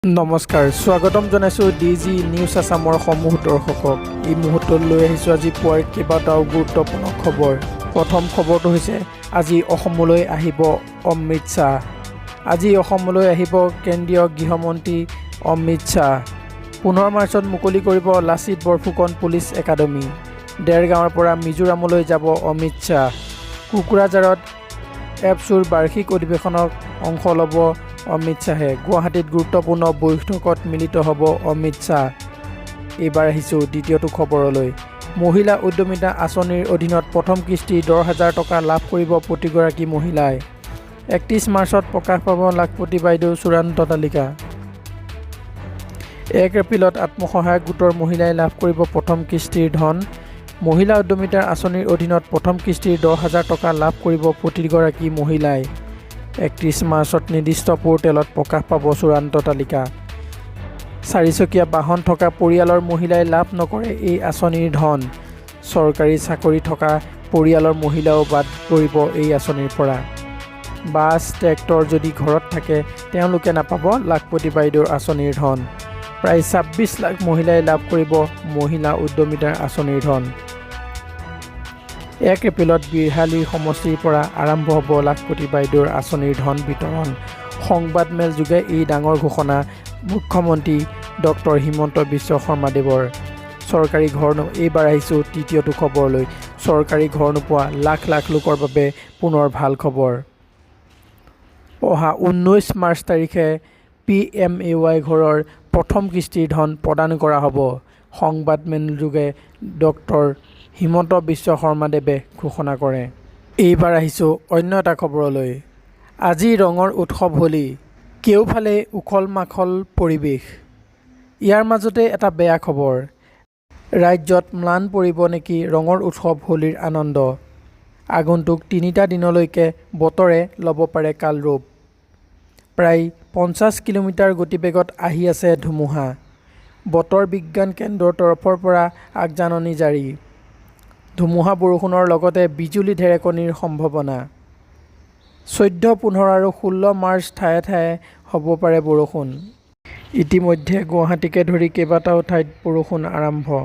নমস্কাৰ, স্বাগতম জনাইছোঁ DG নিউজ আছামৰ সমূহ দৰ্শকক। এই মুহূৰ্তত লৈ আহিছোঁ আজি পুৱাৰ কেইবাটাও গুৰুত্বপূৰ্ণ খবৰ। প্ৰথম খবৰটো হৈছে আজি অসমলৈ আহিব অমিত শ্বাহ। আজি অসমলৈ আহিব কেন্দ্ৰীয় গৃহমন্ত্ৰী অমিত শ্বাহ। 15 মাৰ্চত মুকলি কৰিব লাচিত বৰফুকন পুলিচ একাডেমী। দেৰগাঁৱৰ পৰা মিজোৰামলৈ যাব অমিত শ্বাহ। কোকৰাঝাৰত এপছুৰ বাৰ্ষিক অধিৱেশনত অংশ ল'ব অমিত শ্বাহে। গুৱাহাটীত গুৰুত্বপূৰ্ণ বৈঠকত মিলিত হ'ব অমিত শ্বাহ। এইবাৰ আহিছোঁ দ্বিতীয়টো খবৰলৈ। মহিলা উদ্যমিতা আঁচনিৰ অধীনত প্ৰথম কিস্তি 10,000 টকা লাভ কৰিব প্ৰতিগৰাকী মহিলাই। 31 মাৰ্চত প্ৰকাশ পাব লাখপতি বাইদেউৰ চূড়ান্ত তালিকা। 1 এপ্ৰিলত আত্মসহায়ক গোটৰ মহিলাই লাভ কৰিব প্ৰথম কিস্তিৰ ধন। মহিলা উদ্যমিতাৰ আঁচনিৰ অধীনত প্ৰথম কিস্তিৰ 10,000 টকা লাভ কৰিব প্ৰতিগৰাকী মহিলাই। 31 মাৰ্চত নিৰ্দিষ্ট পৰ্টেলত প্ৰকাশ পাব চূড়ান্ত তালিকা। 4চকীয়া বাহন থকা পৰিয়ালৰ মহিলাই লাভ নকৰে এই আঁচনিৰ ধন। চৰকাৰী চাকৰি থকা পৰিয়ালৰ মহিলাও বাদ পৰিব এই আঁচনিৰ পৰা। বাছ ট্ৰেক্টৰ যদি ঘৰত থাকে তেওঁলোকে নাপাব লাখপতি বাইদেউৰ আঁচনিৰ ধন। প্ৰায় 26 লাখ মহিলাই লাভ কৰিব মহিলা উদ্যমিতাৰ আঁচনিৰ ধন। 1 এপ্ৰিলত বিৰহালী সমষ্টিৰ পৰা আৰম্ভ হ'ব লাখপতি বাইদেউৰ আঁচনিৰ ধন বিতৰণ। সংবাদমেল যোগে এই ডাঙৰ ঘোষণা মুখ্যমন্ত্ৰী ডক্টৰ হিমন্ত বিশ্ব শৰ্মাদেৱৰ। চৰকাৰী ঘৰ এইবাৰ আহিছোঁ তৃতীয়টো খবৰলৈ। চৰকাৰী ঘৰ নোপোৱা লাখ লাখ লোকৰ বাবে পুনৰ ভাল খবৰ। অহা 19 মাৰ্চ তাৰিখে PMAY ঘৰৰ প্ৰথম কিস্তিৰ ধন প্ৰদান কৰা হ'ব। সংবাদমেল যোগে ডক্টৰ হিমন্ত বিশ্ব শৰ্মাদেৱে ঘোষণা কৰে। এইবাৰ আহিছোঁ অন্য এটা খবৰলৈ। আজি ৰঙৰ উৎসৱ হোলী। কেওফালে উখল মাখল পৰিৱেশ। ইয়াৰ মাজতে এটা বেয়া খবৰ। ৰাজ্যত ম্লান পৰিব নেকি ৰঙৰ উৎসৱ হোলীৰ আনন্দ। আগন্তুক 3টা দিনলৈকে বতৰে ল'ব পাৰে কাল ৰূপ। প্ৰায় 50 কিলোমিটাৰ গতিবেগত আহি আছে ধুমুহা। বতৰ বিজ্ঞান কেন্দ্ৰৰ তৰফৰ পৰা আগজাননী জাৰি। ধুমুহা বৰষুণৰ লগতে বিজুলী ঢেৰেকনিৰ সম্ভাৱনা। 14, 15 আৰু 16 মাৰ্চ ঠায়ে ঠায়ে হ'ব পাৰে বৰষুণ। ইতিমধ্যে গুৱাহাটীকে ধৰি কেইবাটাও ঠাইত বৰষুণ আৰম্ভ।